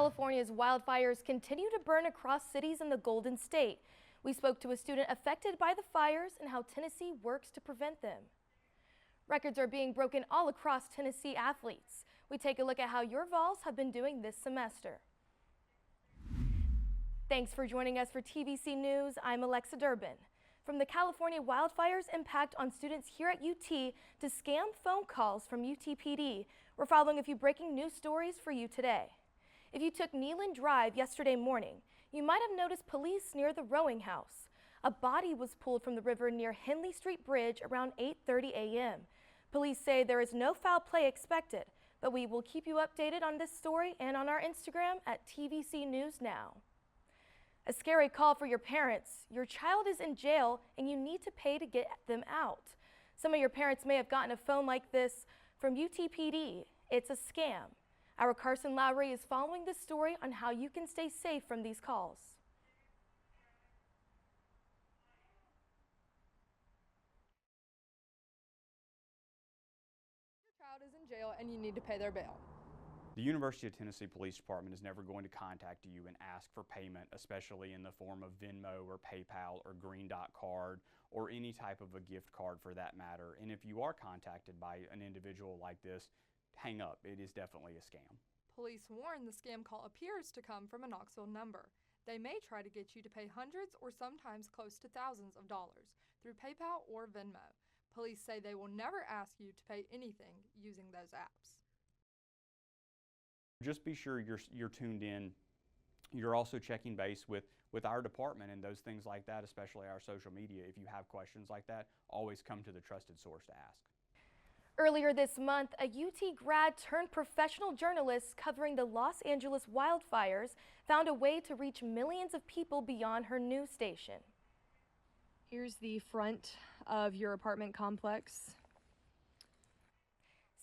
California's wildfires continue to burn across cities in the Golden State. We spoke to a student affected by the fires and how Tennessee works to prevent them. Records are being broken all across Tennessee athletes. We take a look at how your Vols have been doing this semester. Thanks for joining us for TVC News. I'm Alexa Durbin. From the California wildfires' impact on students here at UT to scam phone calls from UTPD, we're following a few breaking news stories for you today. If you took Neelan Drive yesterday morning, you might have noticed police near the rowing house. A body was pulled from the river near Henley Street Bridge around 8:30 a.m. Police say there is no foul play expected, but we will keep you updated on this story and on our Instagram at TVC News Now. A scary call for your parents. Your child is in jail and you need to pay to get them out. Some of your parents may have gotten a phone like this from UTPD. It's a scam. Our Carson Lowry is following this story on how you can stay safe from these calls. Your child is in jail and you need to pay their bail. The University of Tennessee Police Department is never going to contact you and ask for payment, especially in the form of Venmo or PayPal or Green Dot card or any type of a gift card for that matter. And if you are contacted by an individual like this, hang up. It is definitely a scam. Police warn the scam call appears to come from a Knoxville number. They may try to get you to pay hundreds or sometimes close to thousands of dollars through PayPal or Venmo. Police say they will never ask you to pay anything using those apps. Just be sure you're tuned in. You're also checking base with our department and those things like that, especially our social media. If you have questions like that, always come to the trusted source to ask. Earlier this month, a UT grad turned professional journalist covering the Los Angeles wildfires found a way to reach millions of people beyond her news station. Here's the front of your apartment complex.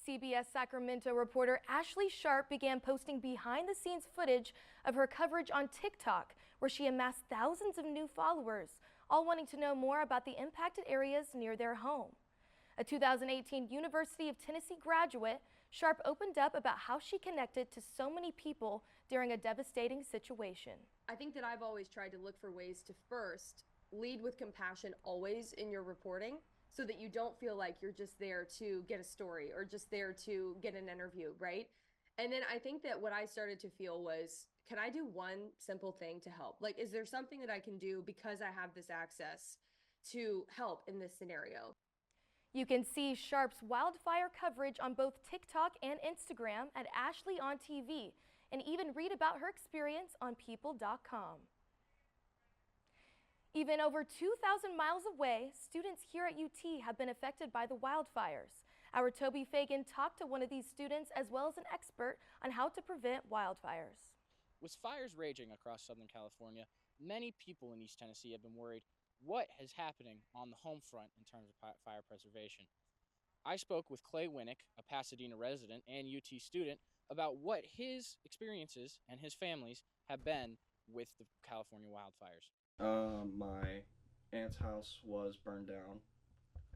CBS Sacramento reporter Ashley Sharp began posting behind-the-scenes footage of her coverage on TikTok, where she amassed thousands of new followers, all wanting to know more about the impacted areas near their home. A 2018 University of Tennessee graduate, Sharp opened up about how she connected to so many people during a devastating situation. I think that I've always tried to look for ways to first lead with compassion always in your reporting, so that you don't feel like you're just there to get a story or just there to get an interview, right? And then I think that what I started to feel was, can I do one simple thing to help? Like, is there something that I can do because I have this access to help in this scenario? You can see Sharp's wildfire coverage on both TikTok and Instagram at Ashley on TV, and even read about her experience on people.com. Even over 2,000 miles away, students here at UT have been affected by the wildfires. Our Toby Fagan talked to one of these students as well as an expert on how to prevent wildfires. With fires raging across Southern California, many people in East Tennessee have been worried what is happening on the home front in terms of fire preservation. I spoke with Clay Winnick, a Pasadena resident and UT student, about what his experiences and his family's have been with the California wildfires. My aunt's house was burned down,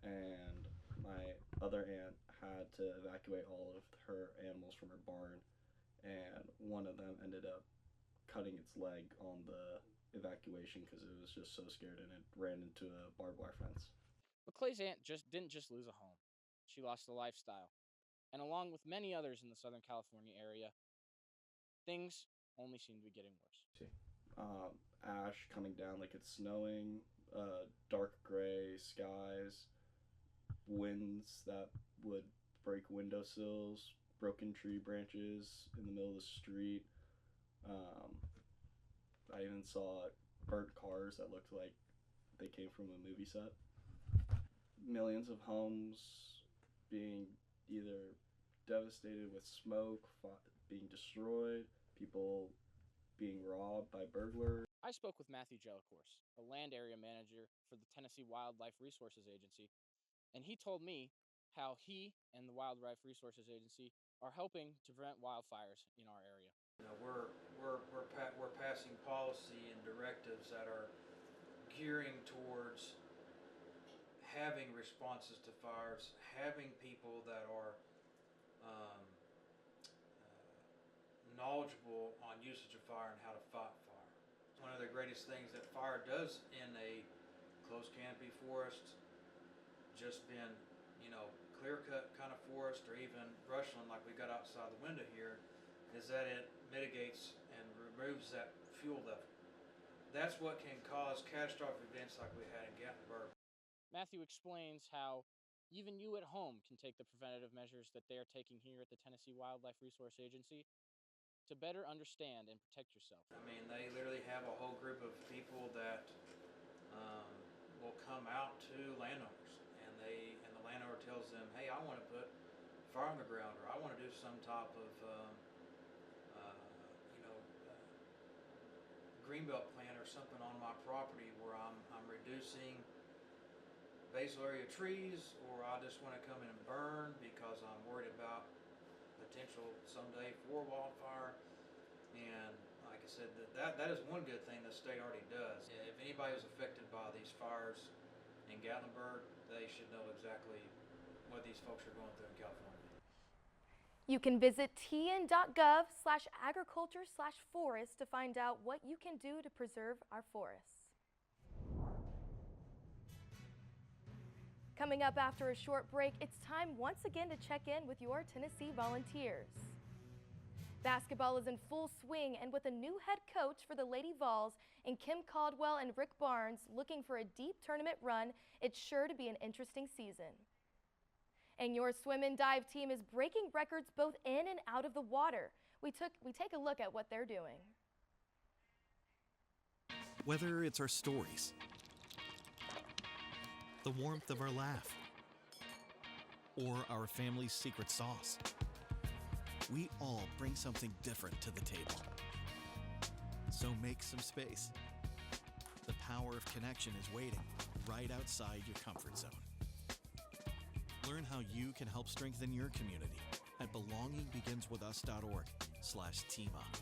and my other aunt had to evacuate all of her animals from her barn, and one of them ended up cutting its leg on the evacuation because it was just so scared and it ran into a barbed wire fence. But Clay's aunt didn't just lose a home. She lost a lifestyle. And along with many others in the Southern California area, things only seem to be getting worse. Ash coming down like it's snowing, dark gray skies, winds that would break windowsills, broken tree branches in the middle of the street. I even saw burnt cars that looked like they came from a movie set. Millions of homes being either devastated with smoke, being destroyed, people being robbed by burglars. I spoke with Matthew Jellicourse, a land area manager for the Tennessee Wildlife Resources Agency, and he told me how he and the Wildlife Resources Agency are helping to prevent wildfires in our area. You know, we're passing policy and directives that are gearing towards having responses to fires, having people that are knowledgeable knowledgeable on usage of fire and how to fight fire. One of the greatest things that fire does in a closed canopy forest, just been, clear-cut kind of forest or even brushland like we got outside the window here, is that it mitigates and removes that fuel level. That's what can cause catastrophic events like we had in Gatlinburg. Matthew explains how even you at home can take the preventative measures that they are taking here at the Tennessee Wildlife Resource Agency to better understand and protect yourself. I mean, they literally have a whole group of people that will come out to landowners, and the landowner tells them, hey, I want to put fire on the ground, or I want to do some type of greenbelt plan or something on my property where I'm reducing basal area trees, or I just want to come in and burn because I'm worried about potential someday for wildfire. And like I said, that is one good thing the state already does. If anybody was affected by these fires in Gatlinburg, they should know exactly what these folks are going through in California. You can visit tn.gov/agriculture/forest to find out what you can do to preserve our forests. Coming up after a short break, it's time once again to check in with your Tennessee Volunteers. Basketball is in full swing, and with a new head coach for the Lady Vols in Kim Caldwell and Rick Barnes looking for a deep tournament run, it's sure to be an interesting season. And your swim and dive team is breaking records both in and out of the water. We take a look at what they're doing. Whether it's our stories, the warmth of our laugh, or our family's secret sauce, we all bring something different to the table. So make some space. The power of connection is waiting right outside your comfort zone. Learn how you can help strengthen your community at belongingbeginswithus.org/teamup.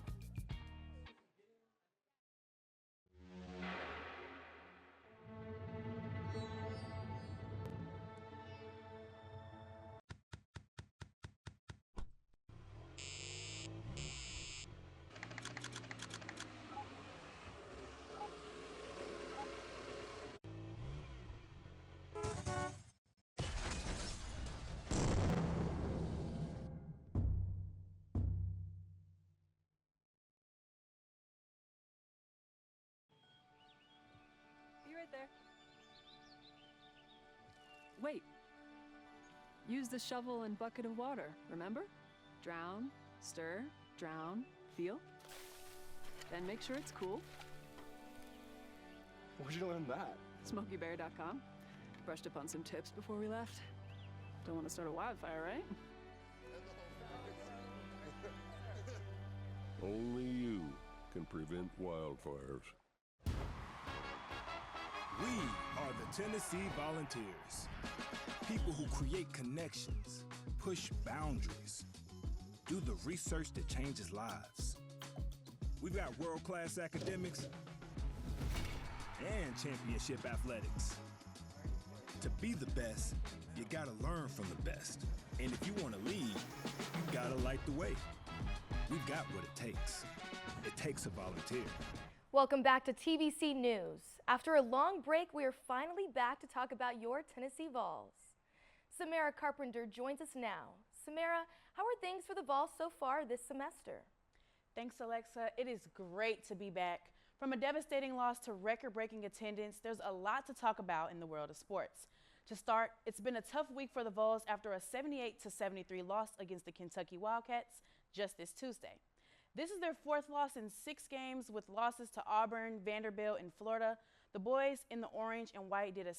Be right there. Wait. Use the shovel and bucket of water, remember? Drown, stir, drown, feel. Then make sure it's cool. Where'd you learn that? SmokeyBear.com. Brushed up on some tips before we left. Don't want to start a wildfire, right? Only you can prevent wildfires. We are the Tennessee Volunteers. People who create connections, push boundaries, do the research that changes lives. We've got world-class academics and championship athletics. To be the best, you gotta learn from the best. And if you wanna lead, you gotta light the way. We've got what it takes. It takes a volunteer. Welcome back to TVC News. After a long break, we are finally back to talk about your Tennessee Vols. Samara Carpenter joins us now. Samara, how are things for the Vols so far this semester? Thanks, Alexa. It is great to be back. From a devastating loss to record-breaking attendance, there's a lot to talk about in the world of sports. To start, it's been a tough week for the Vols after a 78-73 loss against the Kentucky Wildcats just this Tuesday. This is their fourth loss in 6 games, with losses to Auburn, Vanderbilt, and Florida. The boys in the orange and white did a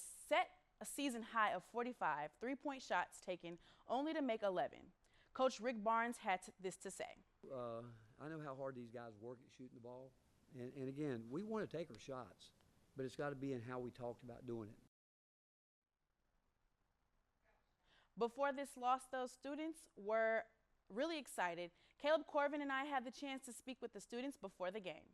season high of 45 three-point shots taken, only to make 11. Coach Rick Barnes had this to say. I know how hard these guys work at shooting the ball. And again, we want to take our shots, but it's got to be in how we talked about doing it. Before this loss, those students were really excited. Caleb Corvin and I had the chance to speak with the students before the game.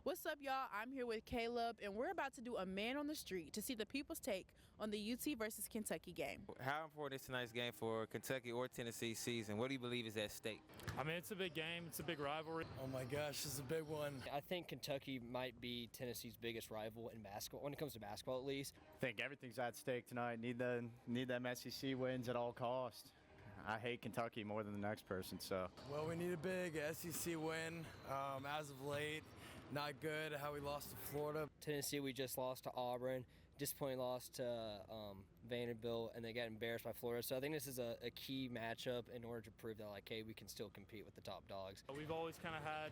What's up, y'all? I'm here with Caleb, and we're about to do a man on the street to see the people's take on the UT versus Kentucky game. How important is tonight's game for Kentucky or Tennessee season? What do you believe is at stake? I mean, it's a big game. It's a big rivalry. Oh my gosh, this is a big one. I think Kentucky might be Tennessee's biggest rival in basketball, when it comes to basketball at least. I think everything's at stake tonight. Need them SEC wins at all costs. I hate Kentucky more than the next person, so. Well, we need a big SEC win. As of late, not good how we lost to Florida. Tennessee, we just lost to Auburn. Disappointing loss to Vanderbilt, and they got embarrassed by Florida. So I think this is a key matchup in order to prove that, like, hey, we can still compete with the top dogs. We've always kind of had,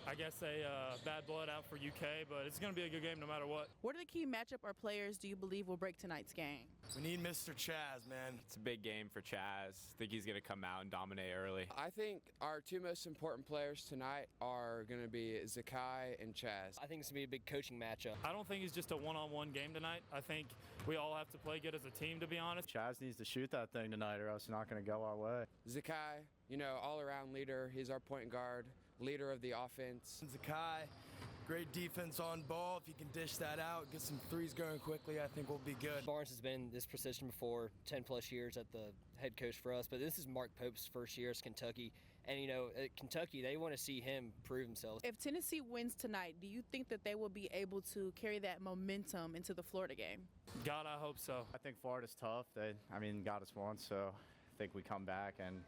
I guess, a bad blood out for UK, but it's going to be a good game no matter what. What are the key matchup or players do you believe will break tonight's game? We need Mr. Chaz, man. It's a big game for Chaz. I think he's going to come out and dominate early. I think our two most important players tonight are going to be Zakai and Chaz. I think it's going to be a big coaching matchup. I don't think it's just a one-on-one game tonight. I think we all have to play good as a team, to be honest. Chaz needs to shoot that thing tonight or else it's not going to go our way. Zakai, all-around leader. He's our point guard, leader of the offense. Zakai, great defense on ball. If he can dish that out, get some threes going quickly, I think we'll be good. Barnes has been in this position before, 10-plus years at the head coach for us, but this is Mark Pope's first year as Kentucky. And, at Kentucky, they want to see him prove himself. If Tennessee wins tonight, do you think that they will be able to carry that momentum into the Florida game? God, I hope so. I think Florida's tough. They got us once, so I think we come back and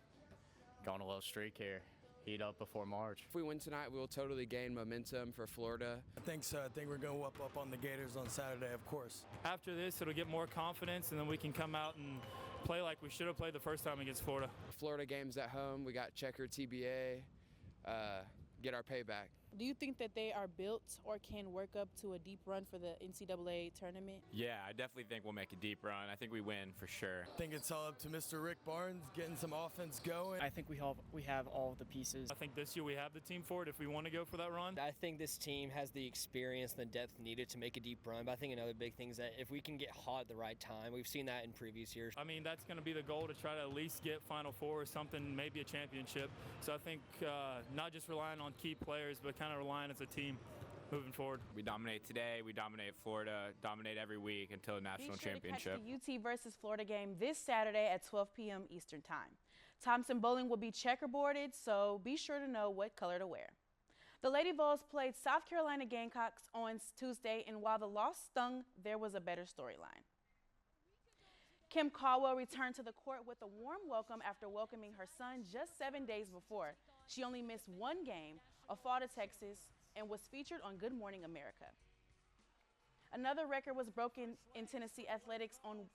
go on a little streak here. Heat up before March. If we win tonight, we will totally gain momentum for Florida. I think so. I think we're going to whoop up on the Gators on Saturday, of course. After this, it'll get more confidence, and then we can come out and play like we should have played the first time against Florida. Florida games at home. We got checker TBA. Get our payback. Do you think that they are built or can work up to a deep run for the NCAA tournament? Yeah, I definitely think we'll make a deep run. I think we win for sure. I think it's all up to Mr. Rick Barnes getting some offense going. I think we have all the pieces. I think this year we have the team for it if we want to go for that run. I think this team has the experience and the depth needed to make a deep run. But I think another big thing is that if we can get hot at the right time, we've seen that in previous years. I mean, that's going to be the goal, to try to at least get Final Four or something, maybe a championship. So I think not just relying on key players, but kind of relying as a team moving forward. We dominate today, we dominate Florida, dominate every week until the national championship. Be sure to catch the UT versus Florida game this Saturday at 12 p.m. Eastern Time. Thompson Bowling will be checkerboarded, so be sure to know what color to wear. The Lady Vols played South Carolina Gamecocks on Tuesday, and while the loss stung, there was a better storyline. Kim Caldwell returned to the court with a warm welcome after welcoming her son just 7 days before. She only missed one game, a fall to Texas, and was featured on Good Morning America. Another record was broken in Tennessee athletics on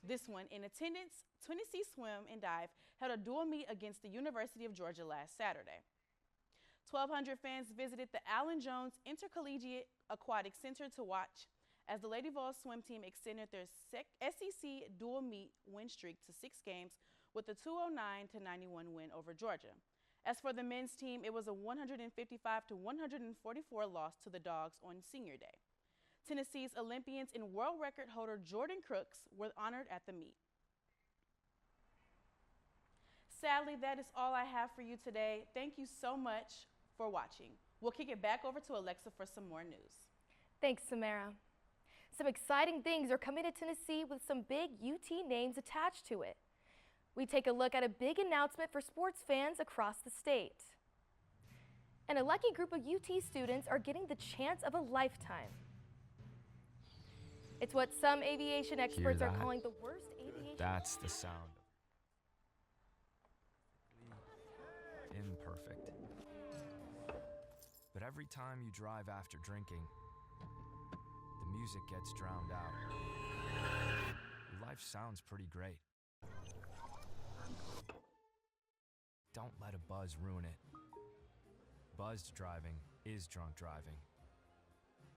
this one. In attendance, Tennessee Swim and Dive held a dual meet against the University of Georgia last Saturday. 1,200 fans visited the Allen Jones Intercollegiate Aquatic Center to watch as the Lady Vols swim team extended their SEC dual meet win streak to 6 games with a 209-91 win over Georgia. As for the men's team, it was a 155-144 loss to the Dogs on Senior Day. Tennessee's Olympians and world record holder Jordan Crooks were honored at the meet. Sadly, that is all I have for you today. Thank you so much for watching. We'll kick it back over to Alexa for some more news. Thanks, Samara. Some exciting things are coming to Tennessee with some big UT names attached to it. We take a look at a big announcement for sports fans across the state. And a lucky group of UT students are getting the chance of a lifetime. It's what some aviation experts are calling the worst aviation. That's the sound. Imperfect. But every time you drive after drinking, the music gets drowned out. Your life sounds pretty great. Don't let a buzz ruin it. Buzzed driving is drunk driving.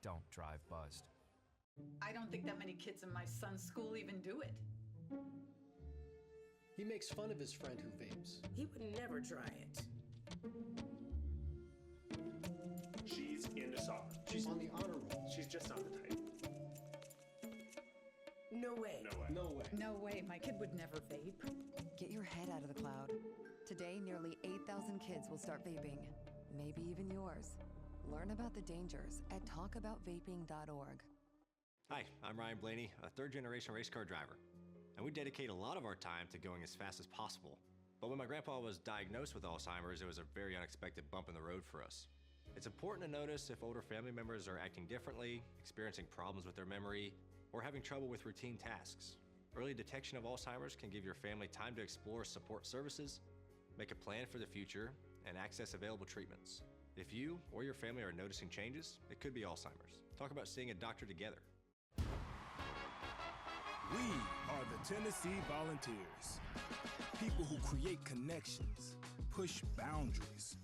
Don't drive buzzed. I don't think that many kids in my son's school even do it. He makes fun of his friend who vapes. He would never try it. She's into soccer. She's on the honor roll. She's just not the type. No way. No way. No way. No way, my kid would never vape. Get your head out of the cloud. Today, nearly 8,000 kids will start vaping. Maybe even yours. Learn about the dangers at talkaboutvaping.org. Hi, I'm Ryan Blaney, a third-generation race car driver, and we dedicate a lot of our time to going as fast as possible. But when my grandpa was diagnosed with Alzheimer's, it was a very unexpected bump in the road for us. It's important to notice if older family members are acting differently, experiencing problems with their memory, or having trouble with routine tasks. Early detection of Alzheimer's can give your family time to explore support services, make a plan for the future, and access available treatments. If you or your family are noticing changes, it could be Alzheimer's. Talk about seeing a doctor together. We are the Tennessee Volunteers. People who create connections, push boundaries,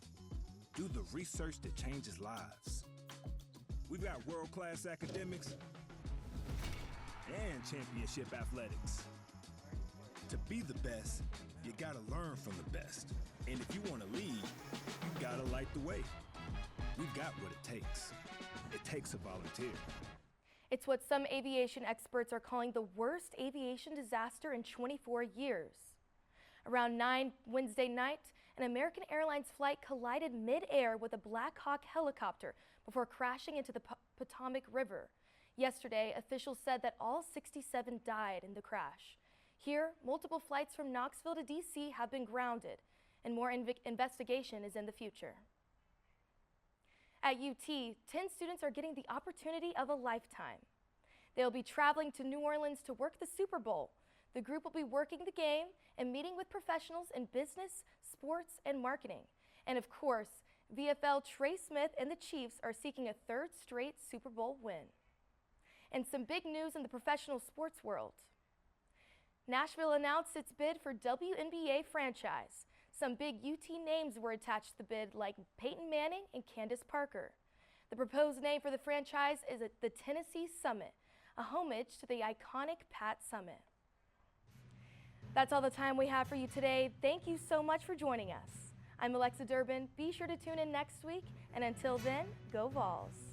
do the research that changes lives. We've got world-class academics and championship athletics. To be the best, you gotta learn from the best. And if you wanna lead, you gotta light the way. We've got what it takes. It takes a volunteer. It's what some aviation experts are calling the worst aviation disaster in 24 years. Around 9 Wednesday night, an American Airlines flight collided mid-air with a Black Hawk helicopter before crashing into the Potomac River. Yesterday, officials said that all 67 died in the crash. Here, multiple flights from Knoxville to D.C. have been grounded, and more investigation is in the future. At UT, 10 students are getting the opportunity of a lifetime. They'll be traveling to New Orleans to work the Super Bowl. The group will be working the game and meeting with professionals in business, sports, and marketing. And of course, VFL Trey Smith and the Chiefs are seeking a third straight Super Bowl win. And some big news in the professional sports world. Nashville announced its bid for WNBA franchise. Some big UT names were attached to the bid, like Peyton Manning and Candace Parker. The proposed name for the franchise is the Tennessee Summit, a homage to the iconic Pat Summit. That's all the time we have for you today. Thank you so much for joining us. I'm Alexa Durbin. Be sure to tune in next week, and until then, go Vols.